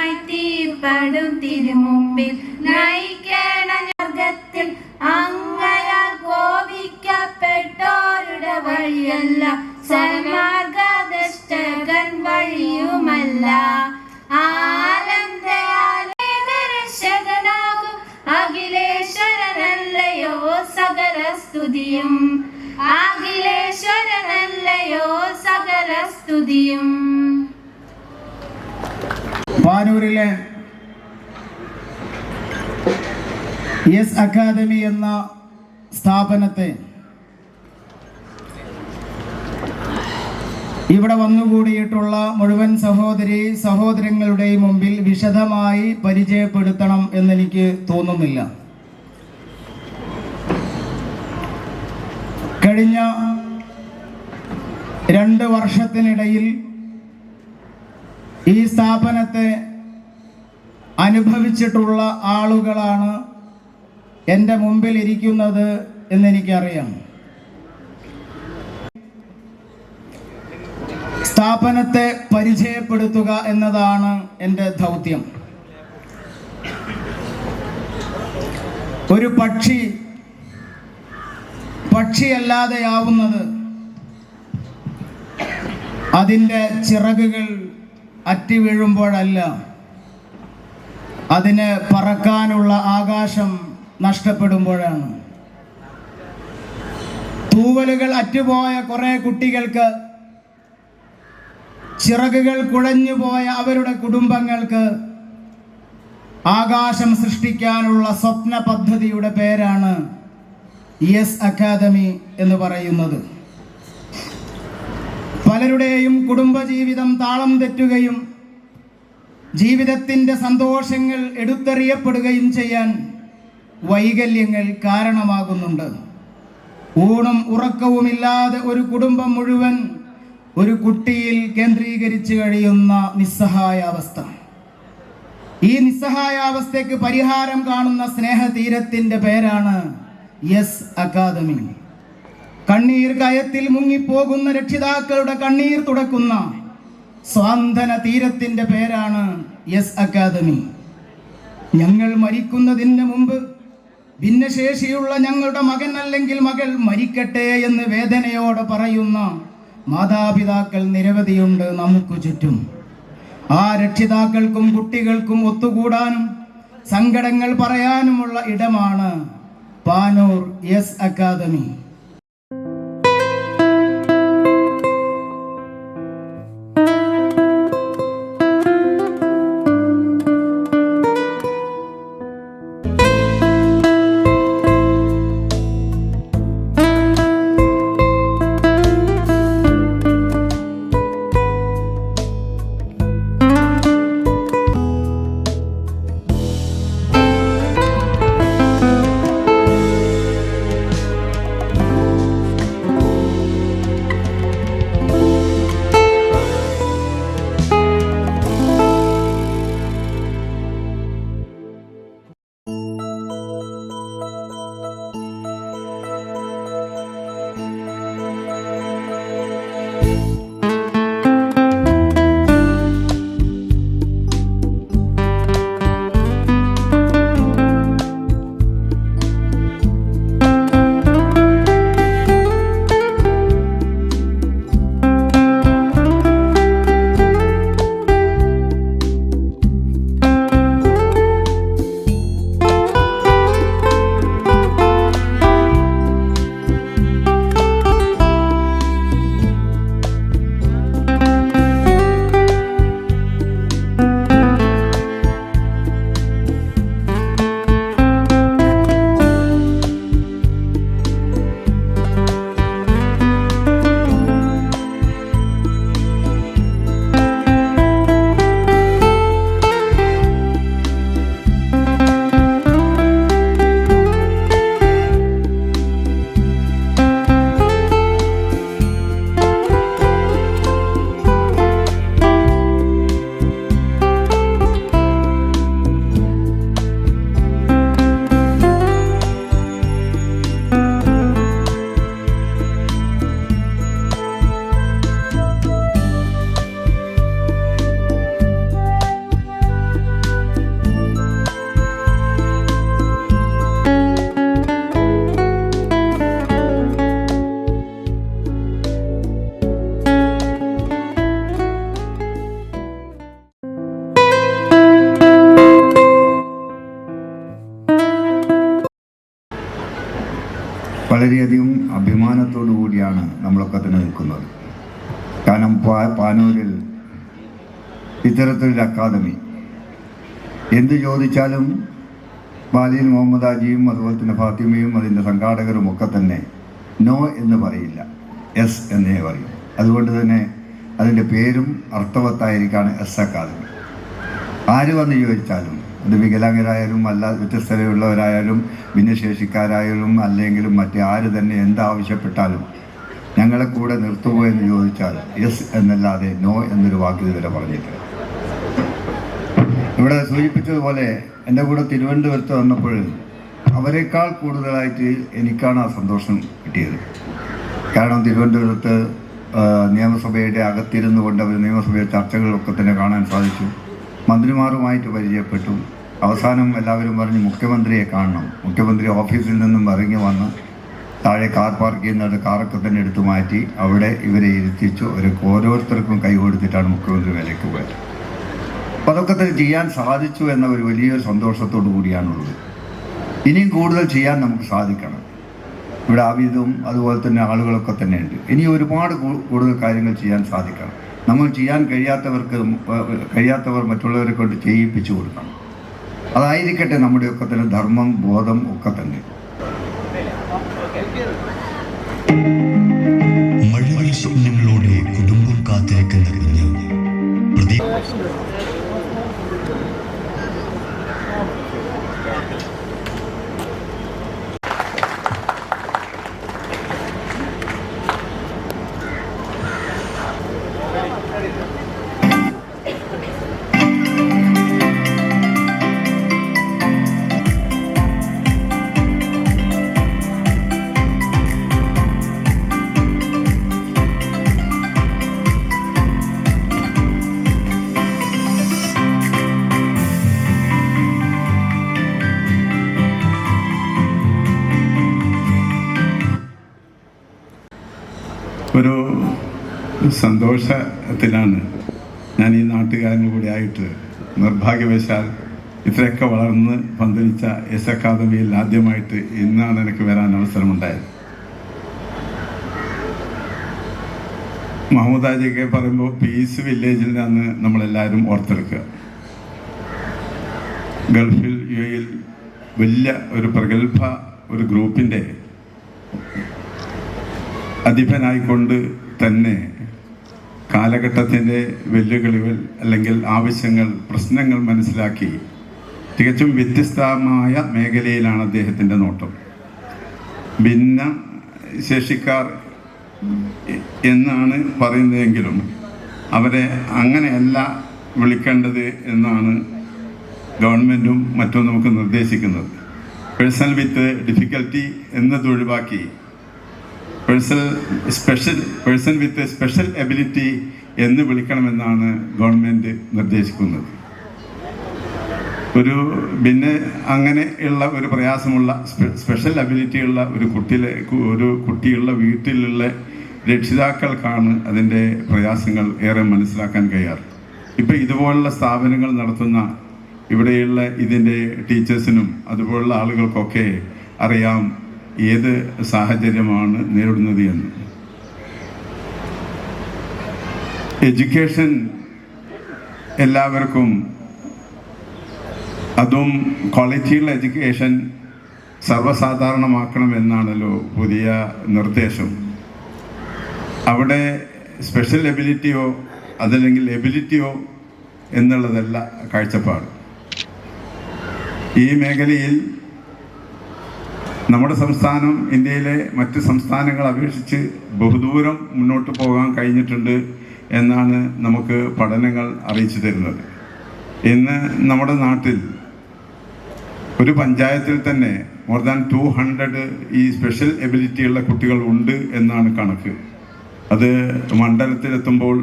ദീപമായി തീർപ്പെടും തിരുമുമ്പിൽ നയിക്കണ മാർഗത്തിൽ അങ്ങയാൽ കോപിക്കപ്പെട്ടോരുടെ വഴിയല്ല, സന്മാർഗദഷ്ടകൻ വഴിയുമല്ല. ആനന്ദയാലേകരക്ഷകനാകും അഖിലേശ്വരനല്ലയോ സകല സ്തുതിയും, അഖിലേശ്വരനല്ലയോ സകല സ്തുതിയും. പാനൂരിലെ എസ് അക്കാദമി എന്ന സ്ഥാപനത്തെ ഇവിടെ വന്നുകൂടിയിട്ടുള്ള മുഴുവൻ സഹോദരങ്ങളുടെയും മുമ്പിൽ വിശദമായി പരിചയപ്പെടുത്തണം എന്നെനിക്ക് തോന്നുന്നില്ല. കഴിഞ്ഞ 2 വർഷത്തിനിടയിൽ ഈ സ്ഥാപനത്തെ അനുഭവിച്ചിട്ടുള്ള ആളുകളാണ് എൻ്റെ മുമ്പിൽ ഇരിക്കുന്നത് എന്നെനിക്കറിയാം. സ്ഥാപനത്തെ പരിചയപ്പെടുത്തുക എന്നതാണ് എൻ്റെ ദൗത്യം. ഒരു പക്ഷിയല്ലാതെയാവുന്നത് അതിൻ്റെ ചിറകുകൾ അറ്റി വീഴുമ്പോഴല്ല, അതിന് പറക്കാനുള്ള ആകാശം നഷ്ടപ്പെടുമ്പോഴാണ്. തൂവലുകൾ അറ്റുപോയ കുറേ കുട്ടികൾക്ക്, ചിറകുകൾ കുഴഞ്ഞുപോയ അവരുടെ കുടുംബങ്ങൾക്ക് ആകാശം സൃഷ്ടിക്കാനുള്ള സ്വപ്ന പദ്ധതിയുടെ പേരാണ് എസ് അക്കാദമി എന്ന് പറയുന്നത്. പലരുടെയും കുടുംബജീവിതം താളം തെറ്റുകയും ജീവിതത്തിൻ്റെ സന്തോഷങ്ങൾ എടുത്തെറിയപ്പെടുകയും ചെയ്യാൻ വൈകല്യങ്ങൾ കാരണമാകുന്നുണ്ട്. ഊണും ഉറക്കവുമില്ലാതെ ഒരു കുടുംബം മുഴുവൻ ഒരു കുട്ടിയിൽ കേന്ദ്രീകരിച്ച് കഴിയുന്ന നിസ്സഹായാവസ്ഥ. ഈ നിസ്സഹായാവസ്ഥയ്ക്ക് പരിഹാരം കാണുന്ന സ്നേഹതീരത്തിൻ്റെ പേരാണ് എസ് അക്കാദമി. കണ്ണീർ കയത്തിൽ മുങ്ങിപ്പോകുന്ന രക്ഷിതാക്കളുടെ കണ്ണീർ തുടക്കുന്ന സ്വാന്തന തീരത്തിൻ്റെ പേരാണ് എസ് അക്കാദമി. ഞങ്ങൾ മരിക്കുന്നതിന് മുമ്പ് ഭിന്നശേഷിയുള്ള ഞങ്ങളുടെ മകൻ അല്ലെങ്കിൽ മകൾ മരിക്കട്ടെ എന്ന് വേദനയോടെ പറയുന്ന മാതാപിതാക്കൾ നിരവധിയുണ്ട് നമുക്ക് ചുറ്റും. ആ രക്ഷിതാക്കൾക്കും കുട്ടികൾക്കും ഒത്തുകൂടാനും സങ്കടങ്ങൾ പറയാനുമുള്ള ഇടമാണ് പാനൂർ എസ് അക്കാദമി. വളരെയധികം അഭിമാനത്തോടു കൂടിയാണ് നമ്മളൊക്കെ തന്നെ നിൽക്കുന്നത്. കാരണം പാനൂരിൽ ഇത്തരത്തിലൊരു അക്കാദമി എന്ത് ചോദിച്ചാലും ബാലിയിൽ മുഹമ്മദ് ഹാജിയും അതുപോലെ തന്നെ ഫാത്തിമയും അതിൻ്റെ സംഘാടകരും ഒക്കെ തന്നെ നോ എന്ന് പറയില്ല, എസ് എന്നേ പറയും. അതുകൊണ്ട് തന്നെ അതിൻ്റെ പേരും അർത്ഥവത്തായിരിക്കാണ് എസ് അക്കാദമി. ആര് വന്ന് ചോദിച്ചാലും, അത് വികലാംഗരായാലും അല്ല വ്യത്യസ്തതയുള്ളവരായാലും ഭിന്നശേഷിക്കാരായാലും അല്ലെങ്കിലും മറ്റേ ആര് തന്നെ എന്താവശ്യപ്പെട്ടാലും ഞങ്ങളെ കൂടെ നിർത്തുമോ എന്ന് ചോദിച്ചാൽ യെസ് എന്നല്ലാതെ നോ എന്നൊരു വാക്ക് ഇതുവരെ പറഞ്ഞിട്ടില്ല. ഇവിടെ സൂചിപ്പിച്ചതുപോലെ എൻ്റെ കൂടെ തിരുവനന്തപുരത്ത് വന്നപ്പോൾ അവരെക്കാൾ കൂടുതലായിട്ട് എനിക്കാണ് ആ സന്തോഷം കിട്ടിയത്. കാരണം തിരുവനന്തപുരത്ത് നിയമസഭയുടെ അകത്തിരുന്നു കൊണ്ട് അവർ നിയമസഭയുടെ ചർച്ചകളൊക്കെ തന്നെ കാണാൻ സാധിച്ചു. മന്ത്രിമാരുമായിട്ട് പരിചയപ്പെട്ടു. അവസാനം എല്ലാവരും പറഞ്ഞ് മുഖ്യമന്ത്രിയെ കാണണം. മുഖ്യമന്ത്രി ഓഫീസിൽ നിന്നും ഇറങ്ങി വന്ന് താഴെ കാർ പാർക്ക് ചെയ്യുന്നത് കാറൊക്കെ തന്നെ എടുത്തു മാറ്റി അവിടെ ഇവരെ ഇരുത്തിച്ചു. അവർക്ക് ഓരോരുത്തർക്കും കൈ കൊടുത്തിട്ടാണ് മുഖ്യമന്ത്രി വിലയ്ക്ക് പോയത്. അപ്പോൾ അതൊക്കെ തന്നെ ചെയ്യാൻ സാധിച്ചു എന്ന ഒരു വലിയൊരു സന്തോഷത്തോടു കൂടിയാണുള്ളത്. ഇനിയും കൂടുതൽ ചെയ്യാൻ നമുക്ക് സാധിക്കണം. ഇവിടെ ആവിധവും അതുപോലെ തന്നെ ആളുകളൊക്കെ തന്നെ ഉണ്ട്. ഇനി ഒരുപാട് കൂടുതൽ കാര്യങ്ങൾ ചെയ്യാൻ സാധിക്കണം. നമ്മൾ ചെയ്യാൻ കഴിയാത്തവർ മറ്റുള്ളവരെ കൊണ്ട് ചെയ്യിപ്പിച്ചു കൊടുക്കണം. അതായിരിക്കട്ടെ നമ്മുടെയൊക്കെ തന്നെ ധർമ്മം, ബോധം ഒക്കെ തന്നെ. മഴവിൽ സ്വപ്നങ്ങളോടെ കുടുംബം കാത്തിരിക്കുന്ന കുഞ്ഞ് ഒരു സന്തോഷത്തിലാണ് ഞാൻ ഈ നാട്ടുകാരനും കൂടി ആയിട്ട്. നിർഭാഗ്യവശാൽ ഇത്രയൊക്കെ വളർന്ന് പന്തലിച്ച എസ് അക്കാദമിയിൽ ആദ്യമായിട്ട് ഇന്നാണ് എനിക്ക് വരാൻ അവസരമുണ്ടായത്. മുഹമ്മദ് ഹാജിയൊക്കെ പറയുമ്പോൾ പീസ് വില്ലേജിൽ നിന്നാണ് നമ്മളെല്ലാവരും ഓർത്തെടുക്കുക. ഗൾഫിൽ യുഎഇയിൽ വലിയ ഒരു പ്രഗത്ഭ ഒരു ഗ്രൂപ്പിൻ്റെ അധിപനായിക്കൊണ്ട് തന്നെ കാലഘട്ടത്തിൻ്റെ വെല്ലുവിളികൾ അല്ലെങ്കിൽ ആവശ്യങ്ങൾ, പ്രശ്നങ്ങൾ മനസ്സിലാക്കി തികച്ചും വ്യത്യസ്തമായ മേഖലയിലാണ് അദ്ദേഹത്തിൻ്റെ നോട്ടം. ഭിന്ന ശേഷിക്കാർ എന്നാണ് പറയുന്നതെങ്കിലും അവരെ അങ്ങനെയല്ല വിളിക്കേണ്ടത് എന്നാണ് ഗവൺമെൻറ്റും മറ്റും നമുക്ക് നിർദ്ദേശിക്കുന്നത്. പേഴ്സൺ വിത്ത് ഡിഫിക്കൽറ്റി എന്നത് ഒഴിവാക്കി പേഴ്സൺ വിത്ത് സ്പെഷ്യൽ എബിലിറ്റി എന്ന് വിളിക്കണമെന്നാണ് ഗവൺമെൻറ് നിർദ്ദേശിക്കുന്നത്. അങ്ങനെയുള്ള ഒരു പ്രയാസമുള്ള സ്പെഷ്യൽ എബിലിറ്റി ഉള്ള ഒരു കുട്ടിയുള്ള വീട്ടിലുള്ള രക്ഷിതാക്കൾക്കാണ് അതിൻ്റെ പ്രയാസങ്ങൾ ഏറെ മനസ്സിലാക്കാൻ കഴിയാറ്. ഇപ്പം ഇതുപോലുള്ള സ്ഥാപനങ്ങൾ നടത്തുന്ന ഇവിടെയുള്ള ഇതിൻ്റെ ടീച്ചേഴ്സിനും അതുപോലുള്ള ആളുകൾക്കൊക്കെ അറിയാം ഏത് സാഹചര്യമാണ് നേരിടുന്നത് എന്ന്. എഡ്യൂക്കേഷൻ എല്ലാവർക്കും, അതും ക്വാളിറ്റിയുള്ള എഡ്യൂക്കേഷൻ സർവ്വസാധാരണമാക്കണമെന്നാണല്ലോ പുതിയ നിർദ്ദേശം. അവിടെ സ്പെഷ്യൽ എബിലിറ്റിയോ അതല്ലെങ്കിൽ എബിലിറ്റിയോ എന്നുള്ളതല്ല കാഴ്ചപ്പാട്. ഈ മേഖലയിൽ നമ്മുടെ സംസ്ഥാനം ഇന്ത്യയിലെ മറ്റ് സംസ്ഥാനങ്ങളെ അപേക്ഷിച്ച് ബഹുദൂരം മുന്നോട്ട് പോകാൻ കഴിഞ്ഞിട്ടുണ്ട് എന്നാണ് നമുക്ക് പഠനങ്ങൾ അറിയിച്ചു തരുന്നത്. ഇന്ന് നമ്മുടെ നാട്ടിൽ ഒരു പഞ്ചായത്തിൽ തന്നെ മോർ ദാൻ 200 ഈ സ്പെഷ്യൽ എബിലിറ്റി ഉള്ള കുട്ടികൾ ഉണ്ട് എന്നാണ് കണക്ക്. അത് മണ്ഡലത്തിലെത്തുമ്പോൾ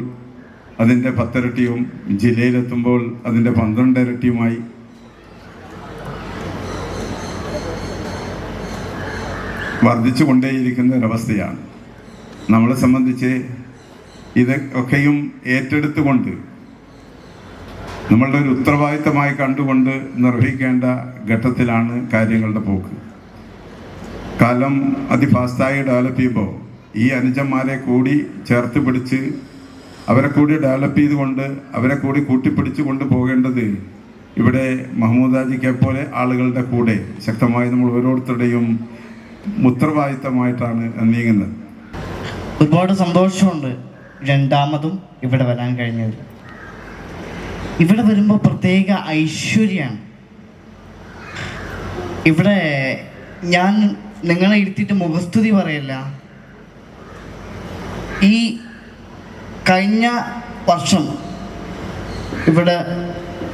അതിൻ്റെ 10 ഇരട്ടിയും ജില്ലയിലെത്തുമ്പോൾ അതിൻ്റെ 12 ഇരട്ടിയുമായി വർദ്ധിച്ചു കൊണ്ടേയിരിക്കുന്ന ഒരവസ്ഥയാണ്. നമ്മളെ സംബന്ധിച്ച് ഇതൊക്കെയും ഏറ്റെടുത്തുകൊണ്ട് നമ്മളുടെ ഒരു ഉത്തരവാദിത്തമായി കണ്ടുകൊണ്ട് നിർവഹിക്കേണ്ട ഘട്ടത്തിലാണ് കാര്യങ്ങളുടെ പോക്ക്. കാലം അതിഫാസ്റ്റായി ഡെവലപ്പ് ചെയ്യുമ്പോൾ ഈ അനുജന്മാരെ കൂടി ചേർത്ത് പിടിച്ച് അവരെ കൂടി ഡെവലപ്പ് ചെയ്തുകൊണ്ട് അവരെ കൂടി കൂട്ടിപ്പിടിച്ച് കൊണ്ടുപോകേണ്ടത് ഇവിടെ മഹ്മൂദാജിക്കെ പോലെ ആളുകളുടെ കൂടെ ശക്തമായി നമ്മൾ ഓരോരുത്തരുടെയും ഉത്തരവാദിത്തമായിട്ടാണ് നീങ്ങുന്നത്. ഒരുപാട് സന്തോഷമുണ്ട് രണ്ടാമതും ഇവിടെ വരാൻ കഴിഞ്ഞത്. ഇവിടെ വരുമ്പോൾ പ്രത്യേക ഐശ്വര്യമാണ്. ഇവിടെ ഞാൻ നിങ്ങളെ ഇരുത്തിയിട്ട് മുഖസ്തുതി പറയല്ല. ഈ കഴിഞ്ഞ വർഷം ഇവിടെ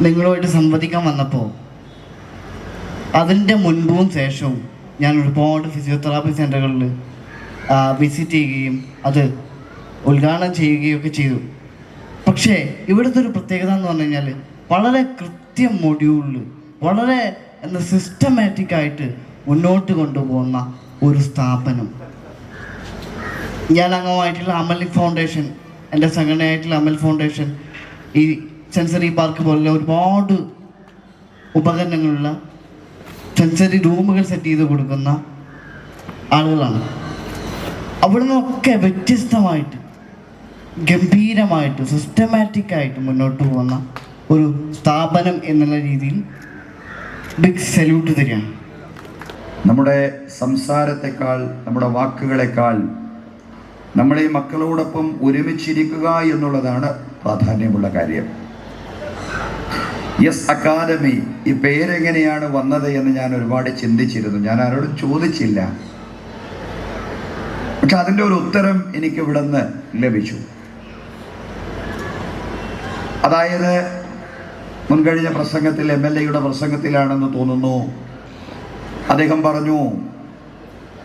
നിങ്ങളുമായിട്ട് സംവദിക്കാൻ വന്നപ്പോൾ അതിൻ്റെ മുൻപും ശേഷവും ഞാൻ ഒരുപാട് ഫിസിയോതെറാപ്പി സെൻ്ററുകളിൽ വിസിറ്റ് ചെയ്യുകയും അത് ഉദ്ഘാടനം ചെയ്യുകയൊക്കെ ചെയ്തു. പക്ഷേ ഇവിടുത്തെ ഒരു പ്രത്യേകത എന്ന് പറഞ്ഞു കഴിഞ്ഞാൽ വളരെ കൃത്യം മൊഡ്യൂളിൽ വളരെ സിസ്റ്റമാറ്റിക്കായിട്ട് മുന്നോട്ട് കൊണ്ടുപോകുന്ന ഒരു സ്ഥാപനം. ഞാൻ അംഗമായിട്ടുള്ള അമൽ ഫൗണ്ടേഷൻ, എൻ്റെ സംഘടനയായിട്ടുള്ള അമൽ ഫൗണ്ടേഷൻ ഈ സെൻസറി പാർക്ക് പോലുള്ള ഒരുപാട് ഉപകരണങ്ങളുള്ള സെൻസറി റൂമുകൾ സെറ്റ് ചെയ്ത് കൊടുക്കുന്ന ആളുകളാണ്. അവിടെ നിന്നൊക്കെ വ്യത്യസ്തമായിട്ട് ഗംഭീരമായിട്ട് സിസ്റ്റമാറ്റിക്കായിട്ട് മുന്നോട്ട് പോകുന്ന ഒരു സ്ഥാപനം എന്നുള്ള രീതിയിൽ ബിഗ് സല്യൂട്ട് തരികയാണ്. നമ്മുടെ സംസാരത്തെക്കാൾ, നമ്മുടെ വാക്കുകളെക്കാൾ നമ്മളെ മക്കളോടൊപ്പം ഒരുമിച്ചിരിക്കുക എന്നുള്ളതാണ് പ്രാധാന്യമുള്ള കാര്യം. യെസ് അക്കാദമി ഈ പേരെങ്ങനെയാണ് വന്നത് എന്ന് ഞാൻ ഒരുപാട് ചിന്തിച്ചിരുന്നു. ഞാൻ ആരോടും ചോദിച്ചില്ല. പക്ഷെ അതിൻ്റെ ഒരു ഉത്തരം എനിക്ക് ഇവിടെ നിന്ന് ലഭിച്ചു. അതായത് മുൻകഴിഞ്ഞ പ്രസംഗത്തിൽ MLA-യുടെ പ്രസംഗത്തിലാണെന്ന് തോന്നുന്നു, അദ്ദേഹം പറഞ്ഞു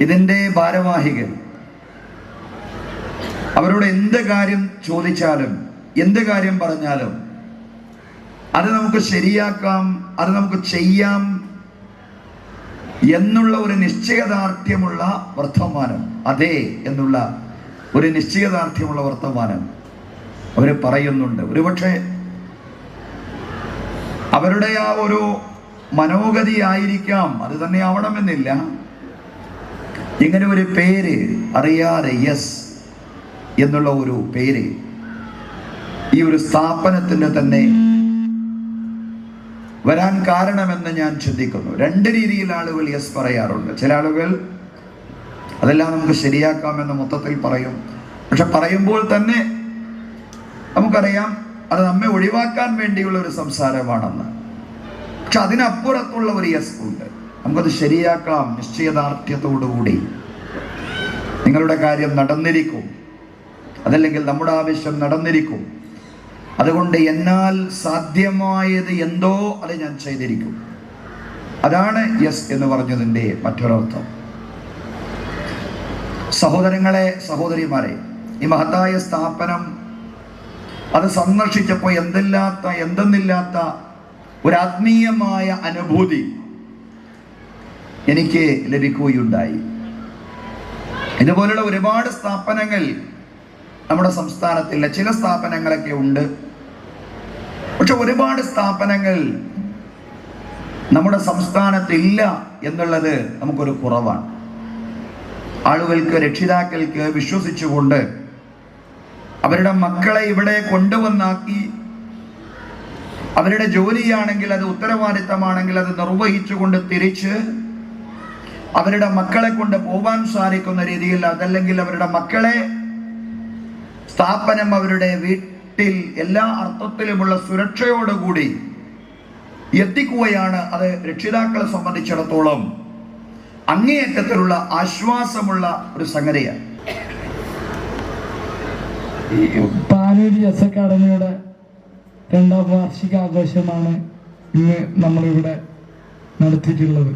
ഇതിൻ്റെ ഭാരവാഹികൾ അവരോട് എന്ത് കാര്യം ചോദിച്ചാലും എന്ത് കാര്യം പറഞ്ഞാലും അത് നമുക്ക് ശരിയാക്കാം, അത് നമുക്ക് ചെയ്യാം എന്നുള്ള ഒരു നിശ്ചയദാർഢ്യമുള്ള വർത്തമാനം, അതെ എന്നുള്ള ഒരു നിശ്ചയദാർഢ്യമുള്ള വർത്തമാനം അവർ പറയുന്നുണ്ട്. ഒരുപക്ഷെ അവരുടെ ആ ഒരു മനോഗതി ആയിരിക്കാം, അത് തന്നെ ആവണമെന്നില്ല. ഇങ്ങനെ ഒരു പേര് അറിയാതെ യെസ് എന്നുള്ള ഒരു പേര് ഈ ഒരു സ്ഥാപനത്തിന് തന്നെ വരാൻ കാരണമെന്ന് ഞാൻ ചിന്തിക്കുന്നു. രണ്ട് രീതിയിൽ ആളുകൾ യെസ് പറയാറുണ്ട്. ചില ആളുകൾ അതെല്ലാം നമുക്ക് ശരിയാക്കാമെന്ന് മൊത്തത്തിൽ പറയും. പക്ഷെ പറയുമ്പോൾ തന്നെ നമുക്കറിയാം അത് നമ്മെ ഒഴിവാക്കാൻ വേണ്ടിയുള്ള ഒരു സംസാരമാണെന്ന്. പക്ഷെ അതിനപ്പുറത്തുള്ള ഒരു യെസ് ഉണ്ട്. നമുക്കത് ശരിയാക്കാം നിശ്ചയദാർഢ്യത്തോടുകൂടി. നിങ്ങളുടെ കാര്യം നടന്നിരിക്കും, അതല്ലെങ്കിൽ നമ്മുടെ ആവശ്യം നടന്നിരിക്കും, അതുകൊണ്ട് എന്നാൽ സാധ്യമായത് എന്തോ അത് ഞാൻ ചെയ്തിരിക്കും. അതാണ് യെസ് എന്ന് പറഞ്ഞതിൻ്റെ മറ്റൊരർത്ഥം. സഹോദരങ്ങളെ, സഹോദരിമാരെ, ഈ മഹത്തായ സ്ഥാപനം അത് സന്ദർശിച്ചപ്പോൾ എന്തെന്നില്ലാത്ത ഒരാത്മീയമായ അനുഭൂതി എനിക്ക് ലഭിക്കുകയുണ്ടായി. ഇതുപോലുള്ള ഒരുപാട് സ്ഥാപനങ്ങൾ നമ്മുടെ സംസ്ഥാനത്തില്ല. ചില സ്ഥാപനങ്ങളൊക്കെ ഉണ്ട്, പക്ഷെ ഒരുപാട് സ്ഥാപനങ്ങൾ നമ്മുടെ സംസ്ഥാനത്തില്ല എന്നുള്ളത് നമുക്കൊരു കുറവാണ്. ആളുകൾക്ക്, രക്ഷിതാക്കൾക്ക് വിശ്വസിച്ചുകൊണ്ട് അവരുടെ മക്കളെ ഇവിടെ കൊണ്ടുവന്നാക്കി അവരുടെ ജോലിയാണെങ്കിൽ അത് ഉത്തരവാദിത്തമാണെങ്കിൽ അത് നിർവഹിച്ചുകൊണ്ട് തിരിച്ച് അവരുടെ മക്കളെ കൊണ്ട് പോവാൻ സാധിക്കുന്ന രീതിയിൽ, അതല്ലെങ്കിൽ അവരുടെ മക്കളെ സ്ഥാപനം അവരുടെ വീട്ടിൽ എല്ലാ അർത്ഥത്തിലുമുള്ള സുരക്ഷയോടുകൂടി എത്തിക്കുകയാണ്. അത് രക്ഷിതാക്കളെ സംബന്ധിച്ചിടത്തോളം അങ്ങേയറ്റത്തിലുള്ള ആശ്വാസമുള്ള ഒരു സംഗതിയാണ്. പാനൂര് എസ് അക്കാദമിയുടെ 2ാം വാർഷികാഘോഷമാണ് ഇന്ന് നമ്മളിവിടെ നടത്തിയിട്ടുള്ളത്.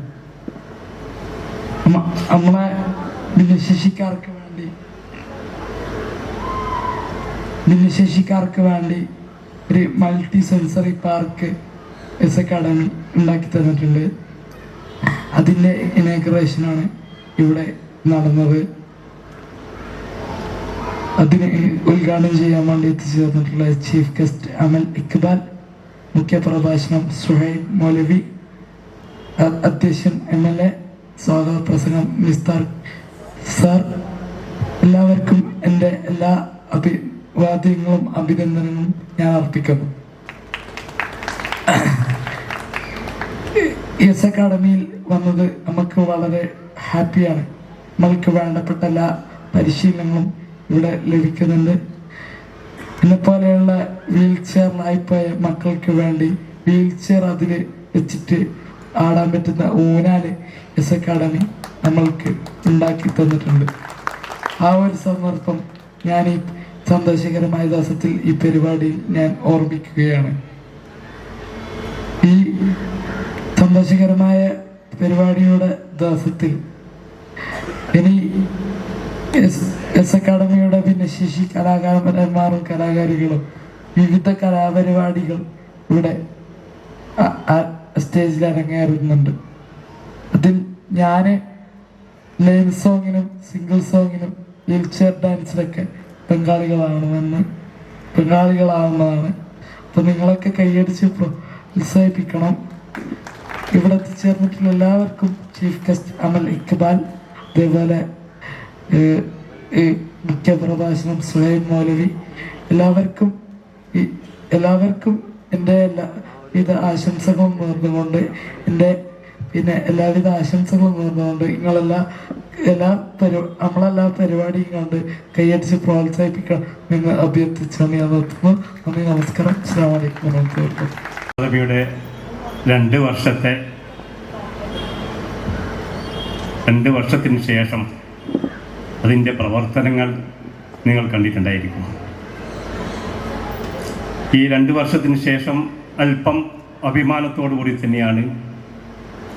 നമ്മളെ ഭിന്നശേഷിക്കാർക്ക് വേണ്ടി ഒരു മൾട്ടി സെൻസറി പാർക്ക് എസ് അക്കാദമി ഉണ്ടാക്കി തന്നിട്ടുണ്ട്. അതിൻ്റെ ഇനാഗുറേഷനാണ് ഇവിടെ നടന്നത്. അതിന് ഉദ്ഘാടനം ചെയ്യാൻ വേണ്ടി എത്തിച്ചേർന്നിട്ടുള്ള ചീഫ് ഗസ്റ്റ് അമൽ ഇക്ബാൽ, മുഖ്യ പ്രഭാഷണം സുഹൈബ് മൗലവി, അധ്യക്ഷൻ MLA സ്വാഗത പ്രസംഗം മിസ്റ്റർ സാർ, എല്ലാവർക്കും എൻ്റെ എല്ലാ അഭിവാദ്യങ്ങളും അഭിനന്ദനങ്ങളും ഞാൻ അർപ്പിക്കുന്നു. എസ് അക്കാഡമിയിൽ വന്നത് നമുക്ക് വളരെ ഹാപ്പിയാണ്. നമ്മൾക്ക് വേണ്ടപ്പെട്ട എല്ലാ പരിശീലനങ്ങളും ഇവിടെ ലഭിക്കുന്നുണ്ട്. എന്നെപ്പോലെയുള്ള വീൽ ചെയറിലായിപ്പോയ മക്കൾക്ക് വേണ്ടി വീൽ ചെയർ അതിൽ വെച്ചിട്ട് ആടാൻ പറ്റുന്ന ഊനാല് എസ് അക്കാഡമി നമ്മൾക്ക് ഉണ്ടാക്കി തന്നിട്ടുണ്ട്. ആ ഒരു സന്ദർഭം ഞാൻ ഈ സന്തോഷകരമായ ദിവസത്തിൽ ഈ പരിപാടിയിൽ ഞാൻ ഓർമ്മിക്കുകയാണ്. ഈ സന്തോഷകരമായ പരിപാടിയുടെ ദിവസത്തിൽ ഇനി എസ് അക്കാഡമിയുടെ ഭിന്നശേഷി കലാകാരന്മാരും കലാകാരികളും വിവിധ കലാപരിപാടികൾ ഇവിടെ സ്റ്റേജിൽ അരങ്ങേറുന്നുണ്ട്. അതിൽ ഞാൻ ലൈൻ സോങ്ങിനും സിംഗിൾ സോങ്ങിനും വീൽ ചെയർ ഡാൻസിലൊക്കെ പങ്കാളികളാവുന്നതാണ്. അപ്പോൾ നിങ്ങളൊക്കെ കൈയടിച്ച് പ്രോത്സാഹിപ്പിക്കണം. ഇവിടെ എത്തിച്ചേർന്നിട്ടുള്ള എല്ലാവർക്കും ചീഫ് ഗസ്റ്റ് അമൽ ഇക്ബാൽ, അതേപോലെ മുഖ്യ പ്രഭാഷണം സുഹൈബ് മൗലവി, എല്ലാവർക്കും എൻ്റെ എല്ലാവിധ ആശംസകളും നേർന്നുകൊണ്ട് എല്ലാവിധ ആശംസകളും നേർന്നുകൊണ്ട് നമ്മളെല്ലാ പരിപാടിയും കണ്ട് കൈയടിച്ച് പ്രോത്സാഹിപ്പിക്കണം എന്ന് അഭ്യർത്ഥിച്ചാണ് ഞാൻ നിർത്തുന്നു. നന്ദി, നമസ്കാരം. അസ്സലാമു അലൈക്കും വറഹ്മത്തുള്ളാഹി. അക്കാദമിയുടെ 2 വർഷത്തിന് ശേഷം അതിൻ്റെ പ്രവർത്തനങ്ങൾ നിങ്ങൾ കണ്ടിട്ടുണ്ടായിരിക്കും. ഈ 2 വർഷത്തിന് ശേഷം അല്പം അഭിമാനത്തോടു കൂടി തന്നെയാണ്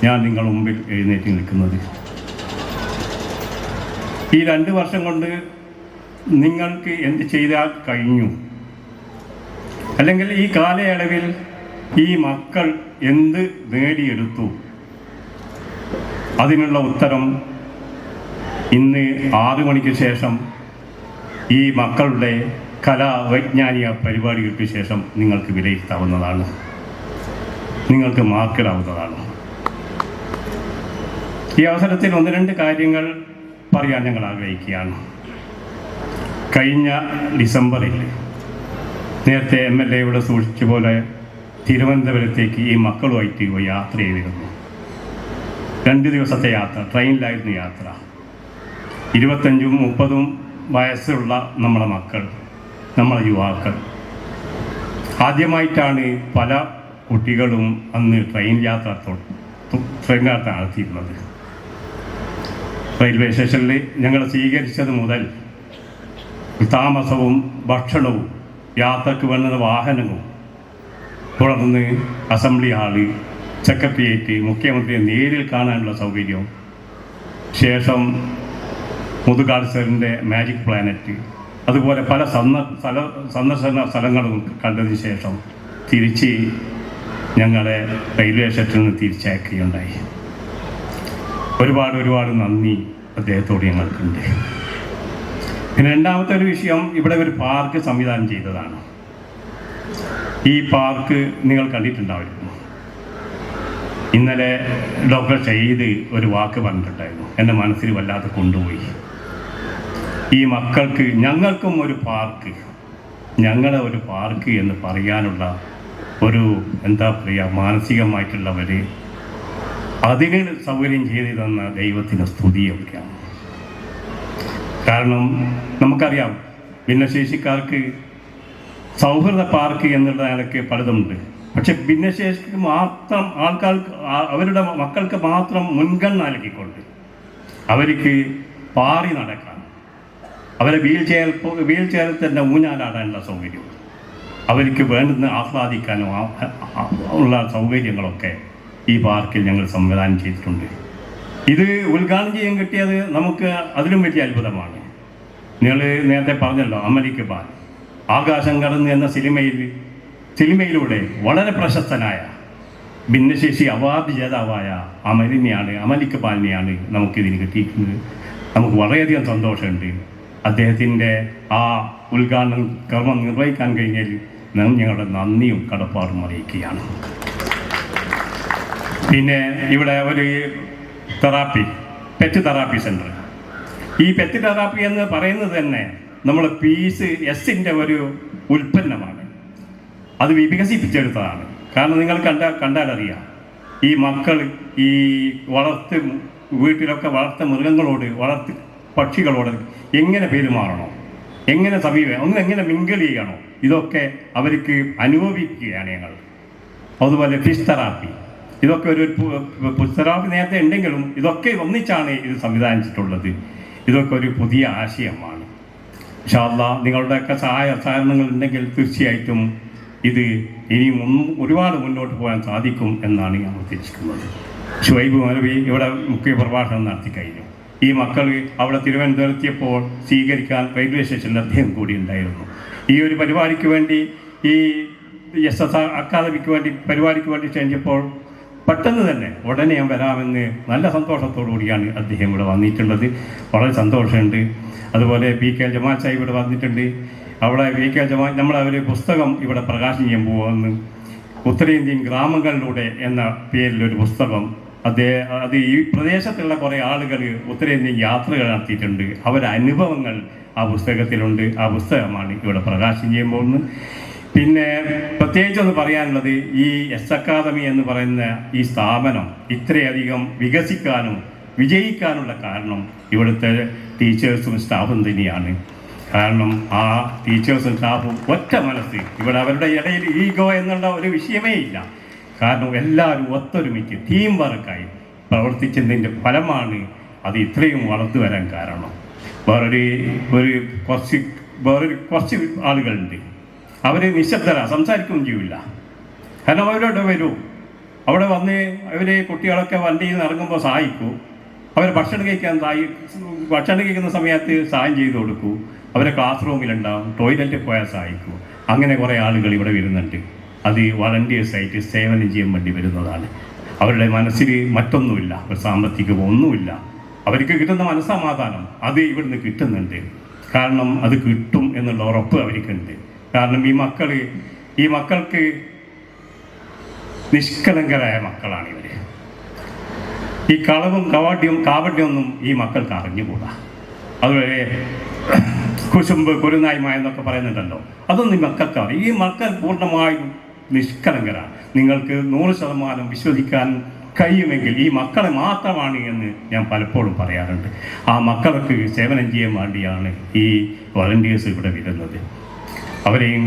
ഞാൻ നിങ്ങളുടെ മുമ്പിൽ എഴുന്നേറ്റ് നിൽക്കുന്നത്. ഈ 2 വർഷം കൊണ്ട് നിങ്ങൾക്ക് എന്ത് ചെയ്താൽ കഴിഞ്ഞു, അല്ലെങ്കിൽ ഈ കാലയളവിൽ ഈ മക്കൾ എന്ത് നേടിയെടുത്തു, അതിനുള്ള ഉത്തരം ഇന്ന് 6 മണിക്ക് ശേഷം ഈ മക്കളുടെ കലാവൈജ്ഞാനിക പരിപാടികൾക്ക് ശേഷം നിങ്ങൾക്ക് വിലയിരുത്താവുന്നതാണ്, നിങ്ങൾക്ക് മാർക്കിടാവുന്നതാണ്. ഈ അവസരത്തിൽ 1-2 കാര്യങ്ങൾ പറയാൻ ഞങ്ങൾ ആഗ്രഹിക്കുകയാണ്. കഴിഞ്ഞ ഡിസംബറിൽ നേരത്തെ MLA ഇവിടെ സൂക്ഷിച്ച പോലെ തിരുവനന്തപുരത്തേക്ക് ഈ മക്കളുമായിട്ട് യാത്ര ചെയ്തിരുന്നു. 2 ദിവസത്തെ യാത്ര, ട്രെയിനിലായിരുന്നു യാത്ര. 25-30 വയസ്സുള്ള നമ്മളെ മക്കൾ, നമ്മളെ യുവാക്കൾ ആദ്യമായിട്ടാണ് പല കുട്ടികളും അന്ന് ട്രെയിൻ യാത്ര നടത്തിയിരുന്നത്. റെയിൽവേ സ്റ്റേഷനിൽ ഞങ്ങൾ സ്വീകരിച്ചത് മുതൽ താമസവും ഭക്ഷണവും യാത്രക്ക് വേണ്ടുന്ന വാഹനവും, തുടർന്ന് അസംബ്ലി ഹാള്, സെക്രട്ടേറിയറ്റ്, മുഖ്യമന്ത്രിയെ നേരിൽ കാണാനുള്ള സൗകര്യവും, ശേഷം മുതുകാട് സാറിൻ്റെ മാജിക് പ്ലാനറ്റ്, അതുപോലെ പല സന്ദർശന സ്ഥലങ്ങളും കണ്ടതിന് ശേഷം തിരിച്ച് ഞങ്ങളെ റെയിൽവേ സ്റ്റേഷനിൽ നിന്ന് തിരിച്ചയക്കുകയുണ്ടായി. ഒരുപാട് നന്ദി അദ്ദേഹത്തോട് ഞങ്ങൾക്കുണ്ട്. പിന്നെ രണ്ടാമത്തെ ഒരു വിഷയം, ഇവിടെ ഒരു പാർക്ക് സംവിധാനം ചെയ്തതാണ്. ഈ പാർക്ക് നിങ്ങൾ കണ്ടിട്ടുണ്ടായിരുന്നു. ഇന്നലെ ഡോക്ടർ ഷഹീദ് ഒരു വാക്ക് പറഞ്ഞിട്ടുണ്ടായിരുന്നു, എൻ്റെ മനസ്സിൽ വല്ലാതെ കൊണ്ടുപോയി. ഈ മക്കൾക്ക് ഞങ്ങൾക്കും ഒരു പാർക്ക്, ഞങ്ങളുടെ ഒരു പാർക്ക് എന്ന് പറയാനുള്ള ഒരു എന്താ പറയുക, മാനസികമായിട്ടുള്ളവർ അതിന് സൗകര്യം ചെയ്തു തന്ന ദൈവത്തിന് സ്തുതിയൊക്കെയാണ്. കാരണം നമുക്കറിയാം, ഭിന്നശേഷിക്കാർക്ക് സൗഹൃദ പാർക്ക് എന്നുള്ള നിലയ്ക്ക് പലതുമുണ്ട്. പക്ഷെ ഭിന്നശേഷിക്ക് മാത്രം ആൾക്കാർക്ക്, അവരുടെ മക്കൾക്ക് മാത്രം മുൻഗണന നൽകിക്കൊണ്ട് അവർക്ക് പാറി നടക്കാൻ, അവരെ വീൽ ചെയറിൽ തന്നെ ഊഞ്ഞാലാടാനുള്ള സൗകര്യം, അവർക്ക് വേണ്ടുന്ന ആഹ്ലാദിക്കാനോ ഉള്ള സൗകര്യങ്ങളൊക്കെ ഈ പാർക്കിൽ ഞങ്ങൾ സംവിധാനം ചെയ്തിട്ടുണ്ട്. ഇത് ഉദ്ഘാടനം ചെയ്യാൻ കിട്ടിയത് നമുക്ക് അതിലും വലിയ അത്ഭുതമാണ്. നിങ്ങൾ നേരത്തെ പറഞ്ഞല്ലോ, അമൽ ഇക്ബാൽ ആകാശം കടന്ന് എന്ന സിനിമയിലൂടെ വളരെ പ്രശസ്തനായ ഭിന്നശേഷി അവാർഡ് ജേതാവായ അമൽ ഇക്ബാലിനെയാണ് നമുക്കിതിന് കിട്ടിയിട്ടുള്ളത്. നമുക്ക് വളരെയധികം സന്തോഷമുണ്ട്. അദ്ദേഹത്തിൻ്റെ ആ ഉദ്ഘാടനം കർമ്മം നിർവഹിക്കാൻ കഴിഞ്ഞാൽ ഞങ്ങളുടെ നന്ദിയും കടപ്പാടും അറിയിക്കുകയാണ്. പിന്നെ ഇവിടെ ഒരു തെറാപ്പി, പെറ്റ് തെറാപ്പി സെൻറ്റർ. ഈ പെറ്റ് തെറാപ്പി എന്ന് പറയുന്നത് തന്നെ നമ്മൾ PCS ഒരു ഉൽപ്പന്നമാണ്. അത് വികസിപ്പിച്ചെടുത്തതാണ്. കാരണം നിങ്ങൾ കണ്ടാലറിയാം, ഈ മക്കൾ ഈ വീട്ടിലൊക്കെ വളർത്ത മൃഗങ്ങളോട്, പക്ഷികളോട് എങ്ങനെ പെരുമാറണോ, എങ്ങനെ സമീപം, എങ്ങനെ മിങ്കിൾ ചെയ്യണോ, ഇതൊക്കെ അവർക്ക് അനുഭവിക്കുകയാണ് ഞങ്ങൾ. അതുപോലെ ഫിഷ് തെറാപ്പി, ഇതൊക്കെ ഒരു തെറാപ്പി നേരത്തെ ഉണ്ടെങ്കിലും ഇതൊക്കെ ഒന്നിച്ചാണ് ഇത് സംവിധാനിച്ചിട്ടുള്ളത്. ഇതൊക്കെ ഒരു പുതിയ ആശയമാണ്. ഇൻഷാ അല്ലാഹ് നിങ്ങളുടെയൊക്കെ സഹകരണങ്ങൾ ഉണ്ടെങ്കിൽ തീർച്ചയായിട്ടും ഇത് ഇനിയും ഒരുപാട് മുന്നോട്ട് പോകാൻ സാധിക്കും എന്നാണ് ഞാൻ ഉദ്ദേശിക്കുന്നത്. ഷുഹൈബ് മൗലവി ഇവിടെ മുഖ്യ പ്രഭാഷണം നടത്തി കഴിഞ്ഞു. ഈ മക്കൾ അവിടെ തിരുവനന്തപുരത്തെത്തിയപ്പോൾ സ്വീകരിക്കാൻ റെയിൽവേ സ്റ്റേഷനിൽ അദ്ദേഹം കൂടി ഉണ്ടായിരുന്നു. ഈ ഒരു പരിപാടിക്ക് വേണ്ടി, ഈ SS അക്കാദമിക്ക് വേണ്ടി പരിപാടിക്ക് വേണ്ടി ക്ഷണിച്ചപ്പോൾ പെട്ടെന്ന് തന്നെ ഉടനെ ഞാൻ വരാമെന്ന് നല്ല സന്തോഷത്തോടു കൂടിയാണ് അദ്ദേഹം ഇവിടെ വന്നിട്ടുള്ളത്. വളരെ സന്തോഷമുണ്ട്. അതുപോലെ PK ജമാൽ സാഹിബ് ഇവിടെ വന്നിട്ടുണ്ട്. അവിടെ PK ജമാൽ നമ്മളൊരു പുസ്തകം ഇവിടെ പ്രകാശനം ചെയ്യാൻ പോകുമെന്ന്, ഉത്തരേന്ത്യൻ ഗ്രാമങ്ങളിലൂടെ എന്ന പേരിലൊരു പുസ്തകം. അത് ഈ പ്രദേശത്തുള്ള കുറേ ആളുകൾ ഉത്തരേന്ത്യൻ യാത്രകൾ നടത്തിയിട്ടുണ്ട്. അവരുടെ അനുഭവങ്ങൾ ആ പുസ്തകത്തിലുണ്ട്. ആ പുസ്തകമാണ് ഇവിടെ പ്രകാശനം ചെയ്യാൻ പോകുന്നത്. പിന്നെ പ്രത്യേകിച്ചൊന്ന് പറയാനുള്ളത്, ഈ S അക്കാദമി എന്ന് പറയുന്ന ഈ സ്ഥാപനം ഇത്രയധികം വികസിക്കാനും വിജയിക്കാനുള്ള കാരണം ഇവിടുത്തെ ടീച്ചേഴ്സും സ്റ്റാഫും തന്നെയാണ്. കാരണം ആ ടീച്ചേഴ്സും സ്റ്റാഫും ഒറ്റ മനസ്സ്, ഇവിടെ അവരുടെ ഇടയിൽ ഈഗോ എന്നുള്ള ഒരു വിഷയമേ ഇല്ല. കാരണം എല്ലാവരും ഒത്തൊരുമിച്ച് ടീം വർക്കായി പ്രവർത്തിച്ചതിൻ്റെ ഫലമാണ് അത് ഇത്രയും വളർന്നു വരാൻ കാരണം. കുറച്ച് ആളുകളുണ്ട്, അവർ നിശബ്ദര, സംസാരിക്കുകയും ചെയ്യില്ല. കാരണം അവരോട് വരൂ, അവിടെ വന്ന് അവർ കുട്ടികളൊക്കെ വണ്ടിയിൽ നിന്ന് ഇറങ്ങുമ്പോൾ സഹായിക്കൂ, അവർ ഭക്ഷണം കഴിക്കുന്ന സമയത്ത് സഹായം ചെയ്ത് കൊടുക്കൂ, അവരെ ക്ലാസ് റൂമിലുണ്ടാവും, ടോയ്ലറ്റിൽ പോയാൽ സഹായിക്കൂ. അങ്ങനെ കുറേ ആളുകൾ ഇവിടെ വരുന്നുണ്ട്. അത് വളണ്ടിയേഴ്സായിട്ട് സേവനം ചെയ്യാൻ വേണ്ടി വരുന്നതാണ്. അവരുടെ മനസ്സിൽ മറ്റൊന്നുമില്ല, ഒരു സാമ്പത്തികമോ ഒന്നുമില്ല. അവർക്ക് കിട്ടുന്ന മനസ്സമാധാനം അത് ഇവിടുന്ന് കിട്ടുന്നുണ്ട്. കാരണം അത് കിട്ടും എന്നുള്ള ഉറപ്പ് അവർക്കുണ്ട്. കാരണം ഈ മക്കൾക്ക് നിഷ്കളങ്കരായ മക്കളാണ് ഇവർ. ഈ കളവും കാവട്യമൊന്നും ഈ മക്കൾക്ക് അറിഞ്ഞുകൂടാ. അതുപോലെ കുശുമ്പ്, കുരുനായ്മ എന്നൊക്കെ പറയുന്നുണ്ടല്ലോ, അതൊന്നും ഈ മക്കൾക്ക് അറിയാം. ഈ മക്കൾ പൂർണ്ണമായും നിഷ്കളങ്കരാണ്. നിങ്ങൾക്ക് 100% വിശ്വസിക്കാൻ കഴിയുമെങ്കിൽ ഈ മക്കളെ മാത്രമാണ് എന്ന് ഞാൻ പലപ്പോഴും പറയാറുണ്ട്. ആ മക്കൾക്ക് സേവനം ചെയ്യാൻ വേണ്ടിയാണ് ഈ വളണ്ടിയേഴ്സ് ഇവിടെ വരുന്നത്. അവരെയും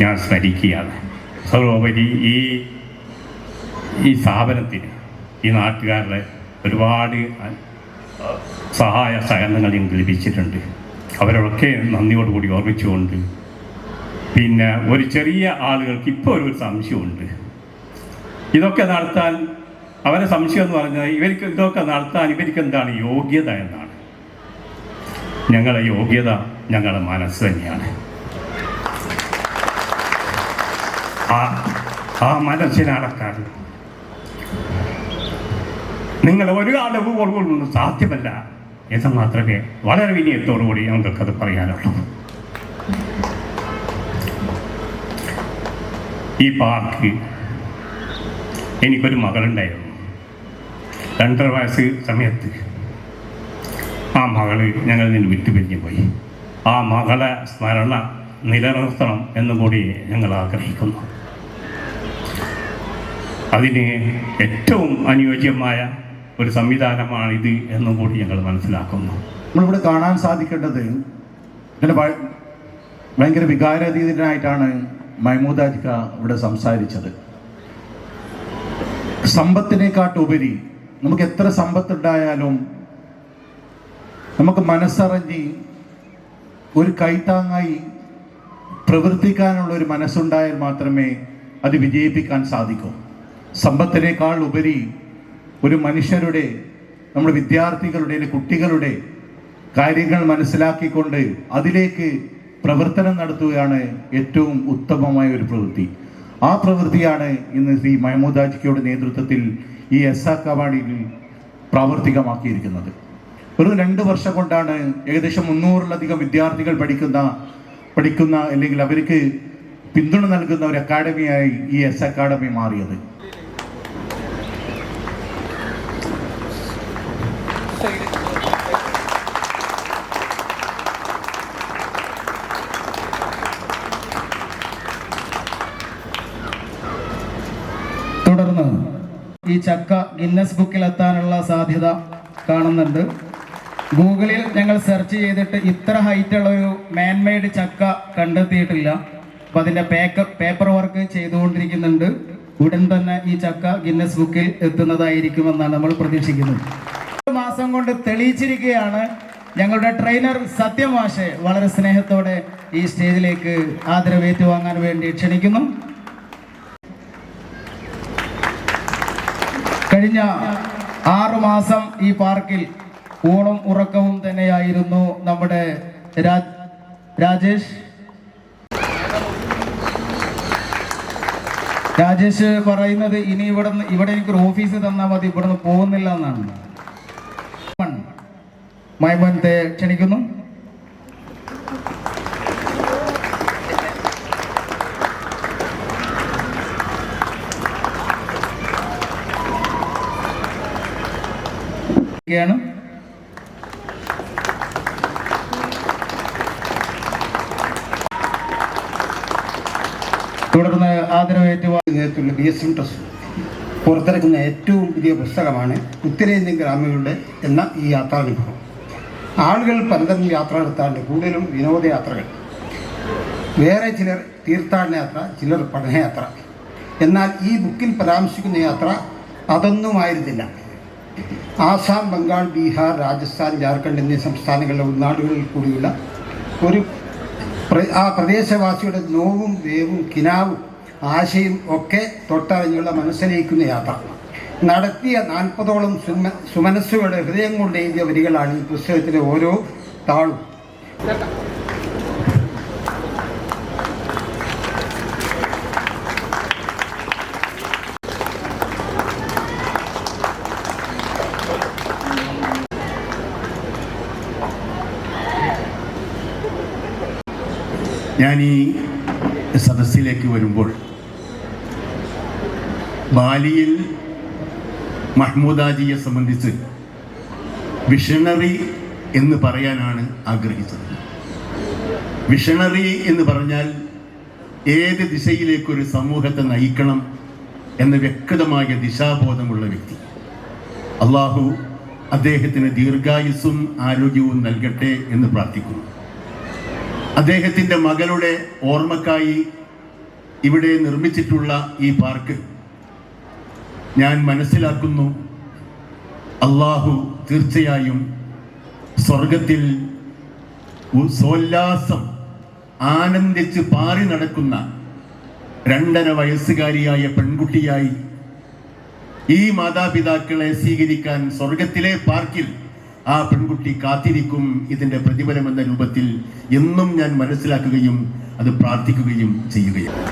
ഞാൻ സ്മരിക്കുകയാണ്. സർവോപരി ഈ സ്ഥാപനത്തിന്, ഈ നാട്ടുകാരുടെ ഒരുപാട് സഹായ സഹകരണങ്ങൾ ഞങ്ങൾക്ക് ലഭിച്ചിട്ടുണ്ട്. അവരൊക്കെ നന്ദിയോടുകൂടി ഓർമ്മിച്ചുകൊണ്ട്, പിന്നെ ഒരു ചെറിയ ആളുകൾക്ക് ഇപ്പോൾ ഒരു സംശയമുണ്ട്. ഇതൊക്കെ നടത്താൻ അവരെ സംശയം എന്ന് പറഞ്ഞാൽ ഇതൊക്കെ നടത്താൻ ഇവർക്ക് എന്താണ് യോഗ്യത എന്നാണ്. ഞങ്ങളുടെ യോഗ്യത ഞങ്ങളുടെ മനസ്സ് തന്നെയാണ്. ആ മനസ്സിനടക്കാൻ നിങ്ങൾ ഒരു അളവ് കൊണ്ടൊന്നും സാധ്യമല്ല എന്ന് മാത്രമേ വളരെ വിനയത്തോടുകൂടി ഞങ്ങൾക്കത് പറയാനുള്ളൂ. ഈ പാർക്ക്, എനിക്കൊരു മകളുണ്ടായിരുന്നു. 2.5 വയസ്സ് സമയത്ത് ആ മകള് ഞങ്ങളിൽ നിന്ന് വിട്ടുപിരിഞ്ഞു പോയി. ആ മകളെ സ്മരണ നിലനിർത്തണം എന്നുകൂടി ഞങ്ങൾ ആഗ്രഹിക്കുന്നു. അതിന് ഏറ്റവും അനുയോജ്യമായ ഒരു സംവിധാനമാണിത് എന്നും കൂടി ഞങ്ങൾ മനസ്സിലാക്കുന്നു. നമ്മളിവിടെ കാണാൻ സാധിക്കേണ്ടത്, ഇങ്ങനെ ഭയങ്കര വികാരാതീതനായിട്ടാണ് മഹ്മൂദാജിക്ക ഇവിടെ സംസാരിച്ചത്. സമ്പത്തിനെക്കാട്ടുപരി നമുക്ക് എത്ര സമ്പത്തുണ്ടായാലും നമുക്ക് മനസ്സറിഞ്ഞ് ഒരു കൈത്താങ്ങായി പ്രവർത്തിക്കാനുള്ള ഒരു മനസ്സുണ്ടായാൽ മാത്രമേ അത് വിജയിപ്പിക്കാൻ സാധിക്കൂ. സമ്പത്തിനേക്കാൾ ഉപരി ഒരു മനുഷ്യരുടെ, നമ്മുടെ വിദ്യാർത്ഥികളുടെ, കുട്ടികളുടെ കാര്യങ്ങൾ മനസ്സിലാക്കിക്കൊണ്ട് അതിലേക്ക് പ്രവർത്തനം നടത്തുകയാണ് ഏറ്റവും ഉത്തമമായ ഒരു പ്രവൃത്തി. ആ പ്രവൃത്തിയാണ് ഇന്ന് ശ്രീ മഹ്മൂദാജിക്കയുടെ നേതൃത്വത്തിൽ ഈ S അക്കാദമിയിൽ പ്രാവർത്തികമാക്കിയിരിക്കുന്നത്. ഒരു 2 വർഷം കൊണ്ടാണ് ഏകദേശം 300-ലധികം വിദ്യാർത്ഥികൾ പഠിക്കുന്ന അല്ലെങ്കിൽ അവർക്ക് പിന്തുണ നൽകുന്ന ഒരു അക്കാദമിയായി ഈ S അക്കാദമി മാറിയത്. തുടർന്ന് ഈ ചക്ക ഗിന്നസ് ബുക്കിൽ എത്താനുള്ള സാധ്യത കാണുന്നുണ്ട്. ഗൂഗിളിൽ ഞങ്ങൾ സെർച്ച് ചെയ്തിട്ട് ഇത്ര ഹൈറ്റുള്ള ഒരു മാൻമെയ്ഡ് ചക്ക കണ്ടെത്തിയിട്ടില്ല. അപ്പം അതിൻ്റെ പേപ്പർ വർക്ക് ചെയ്തുകൊണ്ടിരിക്കുന്നുണ്ട്. ഉടൻ തന്നെ ഈ ചക്ക ഗിന്നസ് ബുക്കിൽ എത്തുന്നതായിരിക്കുമെന്നാണ് നമ്മൾ പ്രതീക്ഷിക്കുന്നത്. 1 മാസം കൊണ്ട് തെളിയിച്ചിരിക്കുകയാണ്. ഞങ്ങളുടെ ട്രെയിനർ സത്യമാഷെ വളരെ സ്നേഹത്തോടെ ഈ സ്റ്റേജിലേക്ക് ആദരവേറ്റുവാങ്ങാൻ വേണ്ടി ക്ഷണിക്കുന്നു. കഴിഞ്ഞ 6 മാസം ഈ പാർക്കിൽ ഊണും ഉറക്കവും തന്നെയായിരുന്നു നമ്മുടെ രാജേഷ് പറയുന്നത് ഇനി ഇവിടെ എനിക്കൊരു ഓഫീസ് തന്നാൽ മതി, ഇവിടുന്ന് പോകുന്നില്ല എന്നാണ്. മൈമോനെ ക്ഷണിക്കുന്നു. തുടർന്ന് ആദരവേറ്റുവാങ്ങുന്ന BSM ട്രസ്റ്റ് പുറത്തിറക്കുന്ന ഏറ്റവും പുതിയ പുസ്തകമാണ് ഉത്തരേന്ത്യൻ ഗ്രാമങ്ങളുടെ എന്ന ഈ യാത്രാനുഭവം. ആളുകൾ പലതരം യാത്ര നടത്താറുണ്ട്, കൂടുതലും വിനോദയാത്രകൾ. വേറെ ചിലർ തീർത്ഥാടന യാത്ര, ചിലർ പഠനയാത്ര. എന്നാൽ ഈ ബുക്കിൽ പരാമർശിക്കുന്ന യാത്ര അതൊന്നുമായിരുന്നില്ല. ആസാം, ബംഗാൾ, ബീഹാർ, രാജസ്ഥാൻ, ജാർഖണ്ഡ് എന്നീ സംസ്ഥാനങ്ങളിലെ ഉൾനാടുകളിൽ കൂടിയുള്ള ആ പ്രദേശവാസിയുടെ നോവും വേവും കിനാവും ആശയും ഒക്കെ തൊട്ടറിഞ്ഞുള്ള മനസ്സിലേക്കുന്ന യാത്ര നടത്തിയ 40ഓളം സുമനസ്സുകളുടെ ഹൃദയം കൊണ്ട് എഴുതിയ വരികളാണ് ഈ പുസ്തകത്തിലെ ഓരോ താളും. ഞാൻ ഈ സദസ്സിലേക്ക് വരുമ്പോൾ ബാലിയിൽ മഹ്മൂദാജിയെ സംബന്ധിച്ച് വിഷണറി എന്ന് പറയാനാണ് ആഗ്രഹിച്ചത്. വിഷണറി എന്ന് പറഞ്ഞാൽ ഏത് ദിശയിലേക്കൊരു സമൂഹത്തെ നയിക്കണം എന്ന വ്യക്തമായ ദിശാബോധമുള്ള വ്യക്തി. അള്ളാഹു അദ്ദേഹത്തിന് ദീർഘായുസ്സും ആരോഗ്യവും നൽകട്ടെ എന്ന് പ്രാർത്ഥിക്കുന്നു. അദ്ദേഹത്തിൻ്റെ മകളുടെ ഓർമ്മക്കായി ഇവിടെ നിർമ്മിച്ചിട്ടുള്ള ഈ പാർക്ക് ഞാൻ മനസ്സിലാക്കുന്നു അള്ളാഹു തീർച്ചയായും സ്വർഗത്തിൽ സോല്ലാസം ആനന്ദിച്ച് പാറി നടക്കുന്ന 2.5 വയസ്സുകാരിയായ പെൺകുട്ടിയായി ഈ മാതാപിതാക്കളെ സ്വീകരിക്കാൻ സ്വർഗത്തിലെ പാർക്കിൽ ആ പെൺകുട്ടി കാത്തിരിക്കും. ഇതിൻ്റെ പ്രതിഫലമെന്ന രൂപത്തിൽ എന്നും ഞാൻ മനസ്സിലാക്കുകയും അത് പ്രാർത്ഥിക്കുകയും ചെയ്യുകയാണ്.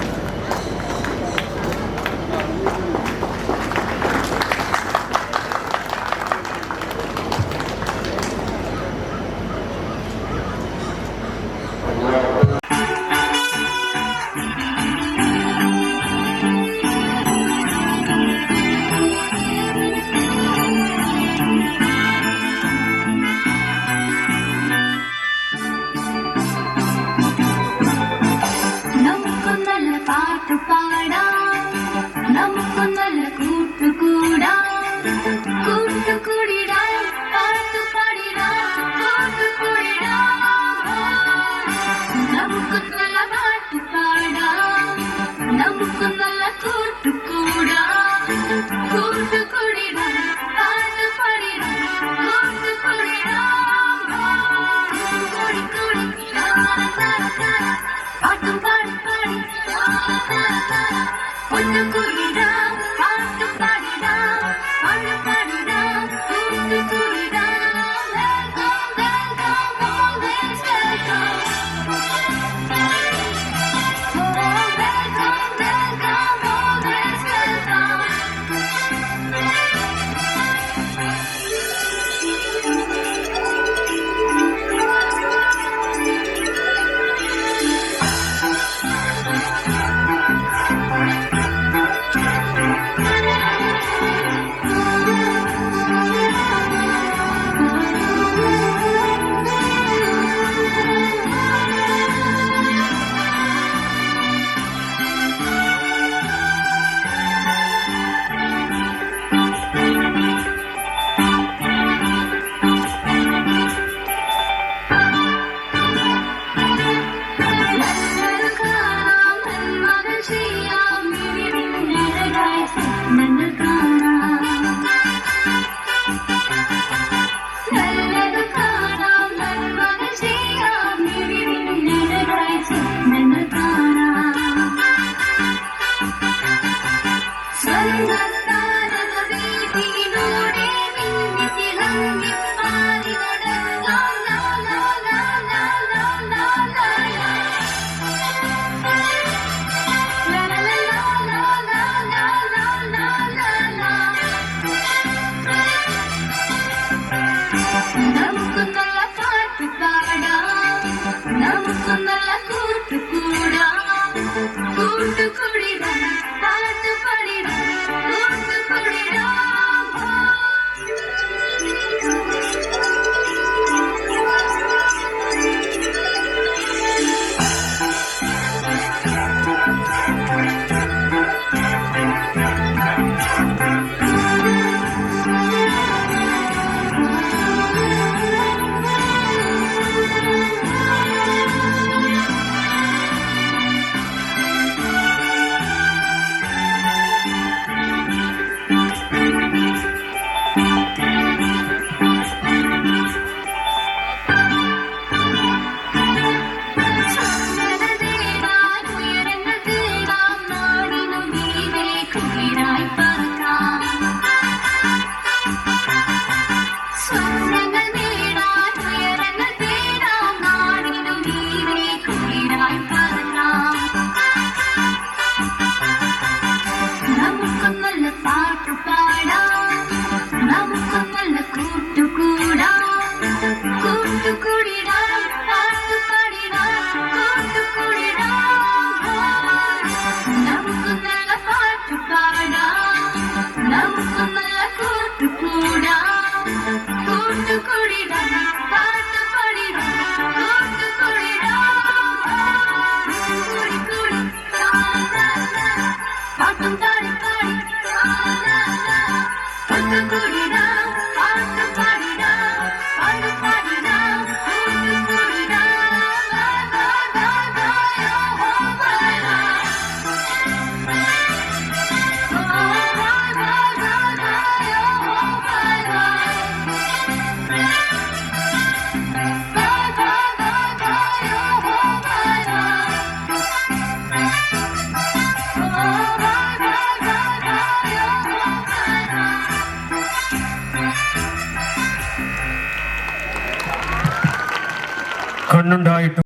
കണ്ണുണ്ടായിട്ടും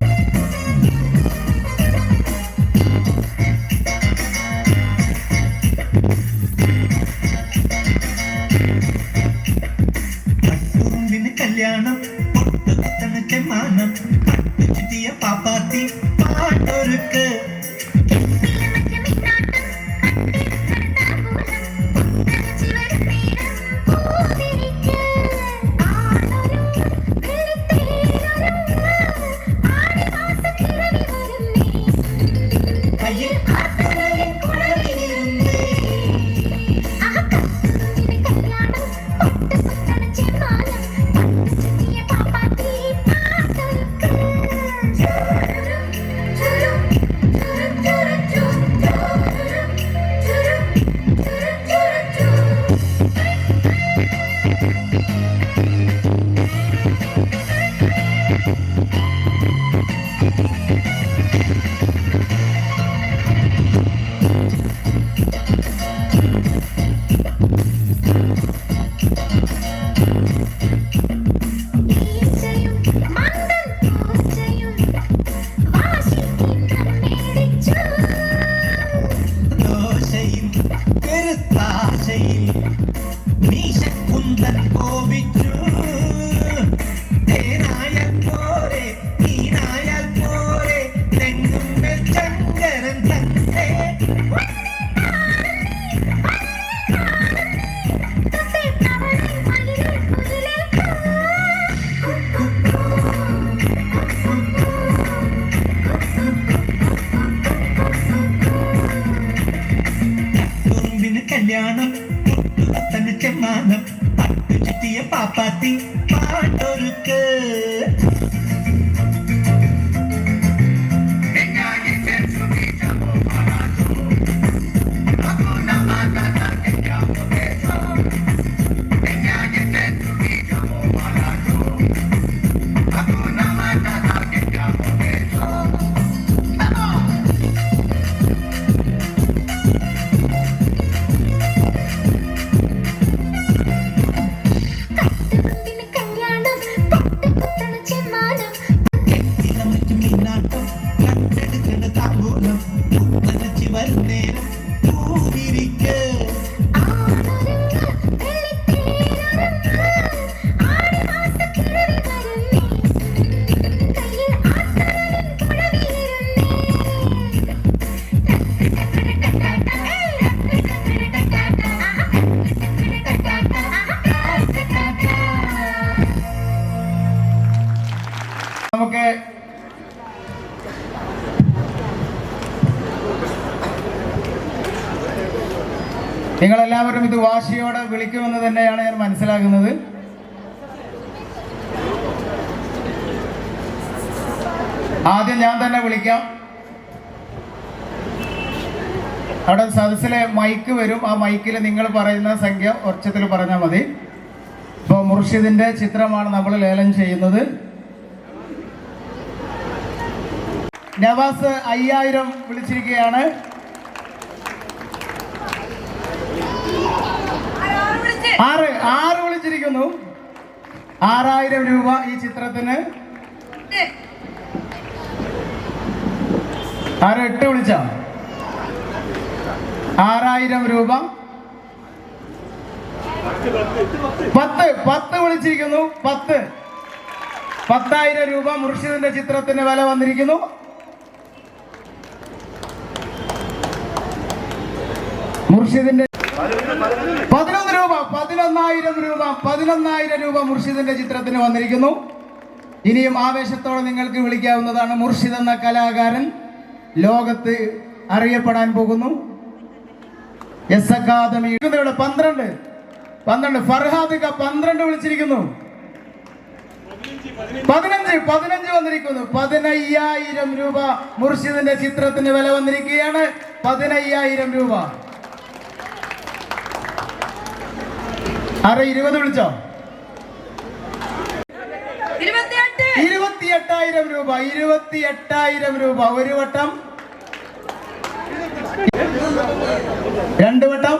കല്യാണം ചെമ്മാനം ചുറ്റിയ പാപ്പാത്തി പാട്ടൊരുക്ക് കല്യാണം ചെമ്മാനം പട്ടു ചുറ്റിയ പാപ്പാത്തി പാട്ടൊരുക്ക് നിങ്ങളെല്ലാവരും ഇത് വാശിയോടെ വിളിക്കുമെന്ന് തന്നെയാണ് ഞാൻ മനസ്സിലാക്കുന്നത്. ആദ്യം ഞാൻ തന്നെ വിളിക്കാം. അവിടെ സദസ്സിലെ മൈക്ക് വരും. ആ മൈക്കിൽ നിങ്ങൾ പറയുന്ന സംഖ്യ ഉച്ചത്തിൽ പറഞ്ഞാൽ മതി. ഇപ്പോൾ മുർഷിദിന്റെ ചിത്രമാണ് നമ്മൾ ലേലം ചെയ്യുന്നത്. നവാസ് 5000 വിളിച്ചിരിക്കുകയാണ്. ആറ് വിളിച്ചിരിക്കുന്നു. 6000 രൂപ ഈ ചിത്രത്തിന്. 8 വിളിച്ച 6000 രൂപ. 10 വിളിച്ചിരിക്കുന്നു. 10,000 രൂപ മുർഷിദിന്റെ ചിത്രത്തിന് വില വന്നിരിക്കുന്നു. മുർഷിദിന്റെ 11 രൂപ 11,000 രൂപ മുർഷിദിന്റെ ചിത്രത്തിന് വന്നിരിക്കുന്നു. ഇനിയും ആവേശത്തോടെ നിങ്ങൾക്ക് വിളിക്കാവുന്നതാണ്. മുർഷിദ് എന്ന കലാകാരൻ ലോകത്ത് അറിയപ്പെടാൻ പോകുന്നു. S academy 12 Farhad 12 വിളിച്ചിരിക്കുന്നു. 15 വന്നിരിക്കുന്നു. 15,000 രൂപ മുർഷിദിന്റെ ചിത്രത്തിന് വില വന്നിരിക്കുകയാണ്. 15,000 രൂപ. 20 വിളിച്ചോ? 28,000 രൂപ. 28,000 രൂപ ഒരു വട്ടം. 2 വട്ടം.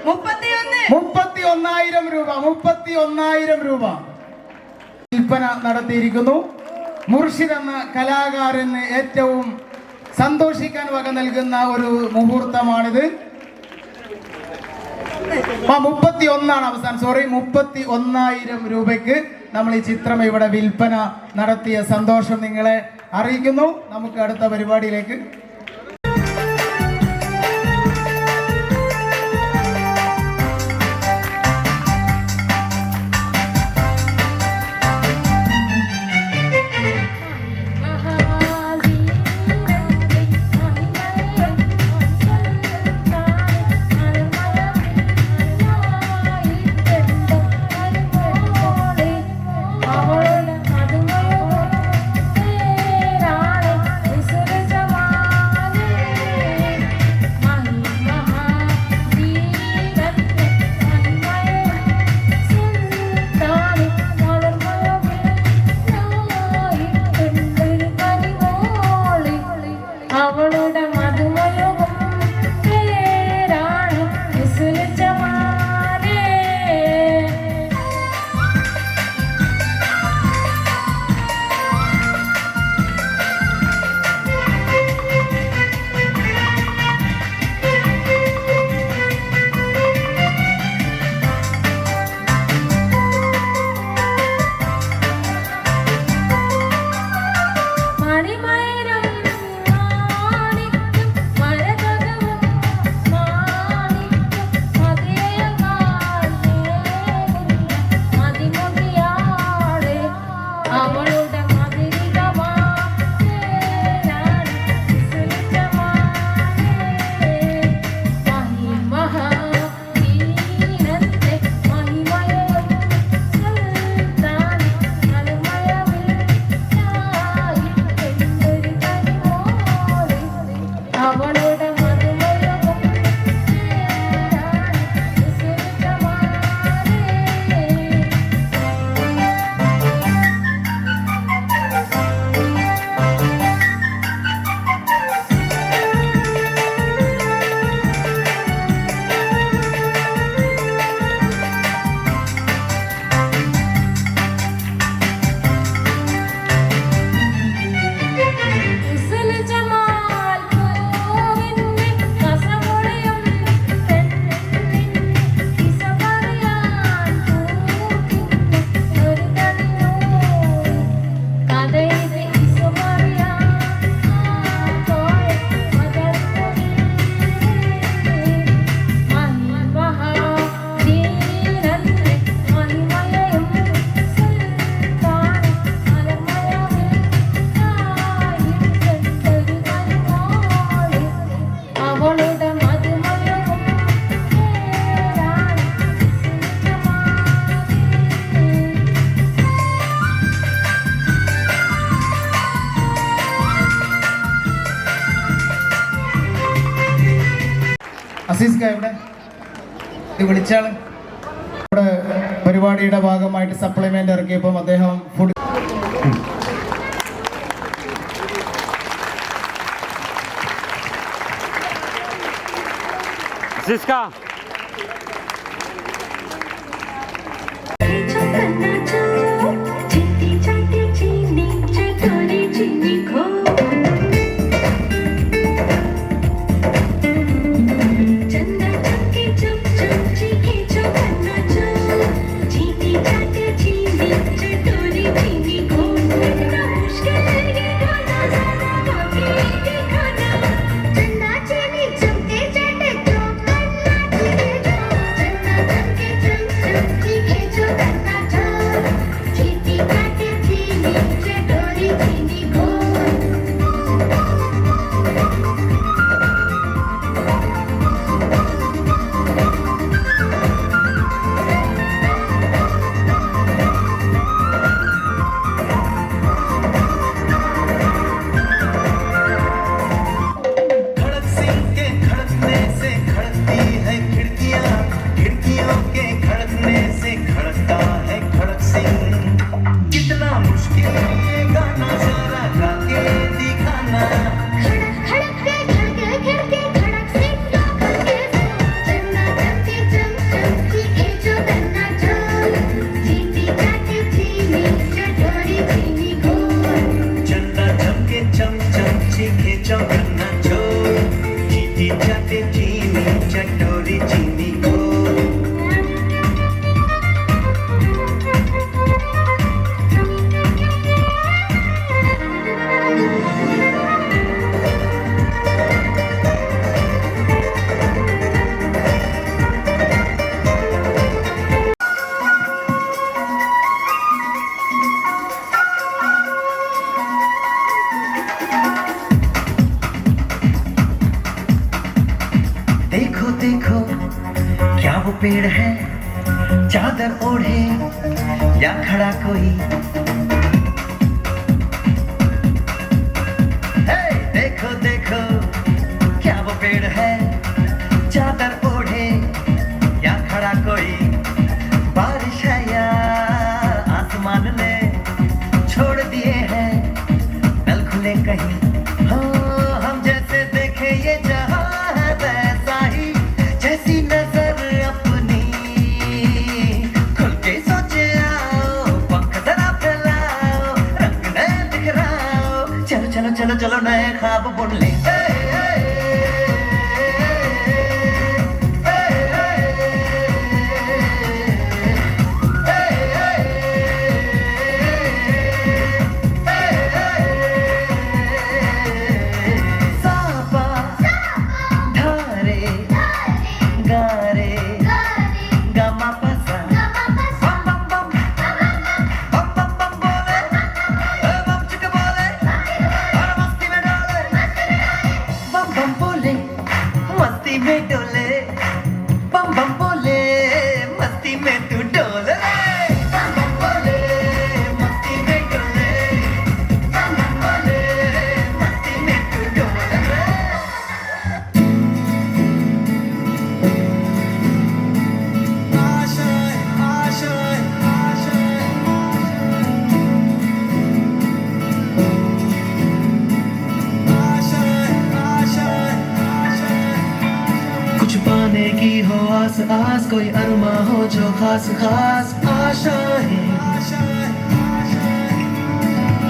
31,000 രൂപ. 31,000 രൂപ വിൽപ്പന നടത്തിയിരിക്കുന്നു. മുർഷിദ് എന്ന കലാകാരന് ഏറ്റവും സന്തോഷിക്കാൻ വക നൽകുന്ന ഒരു മുഹൂർത്തമാണിത്. 31 അവസാനം. 31,000 രൂപയ്ക്ക് നമ്മൾ ഈ ചിത്രം ഇവിടെ വിൽപ്പന നടത്തിയ സന്തോഷം നിങ്ങളെ അറിയിക്കുന്നു. നമുക്ക് അടുത്ത പരിപാടിയിലേക്ക്. എവിടെ വിളിച്ചാള് ഇവിടെ പരിപാടിയുടെ ഭാഗമായിട്ട് സപ്ലിമെന്റ് ഇറക്കിയപ്പം അദ്ദേഹം ഫുഡ് पेड़ है चादर ओढ़े या खड़ा कोई देखो देखो क्या वो पेड़ है चादर ओढ़े या खड़ा कोई बारिश है या आसमान ने छोड़ दिए हैं नल खुले कहीं हम जैसे देखे ये जहां है वैसा ही जैसी नजर अपनी खुल के सोचे आओ पंख जरा फैलाओ रंग नए दिखराओ चलो चलो चलो चलो नए ख्वाब बुन ले मस्ती में डोले बम बम बोले मस्ती में तू डोले बम बम बोले मस्ती में डोले बम बम बोले मस्ती में तू डोले आशाएं आशाएं आशाएं कुछ पाने की हो आस आस कोई अरमा हो जो खास खास आशाएं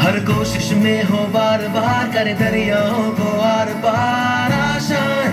हर कोशिश में हो बार बार करे दरियाओं को आर पार आशाएं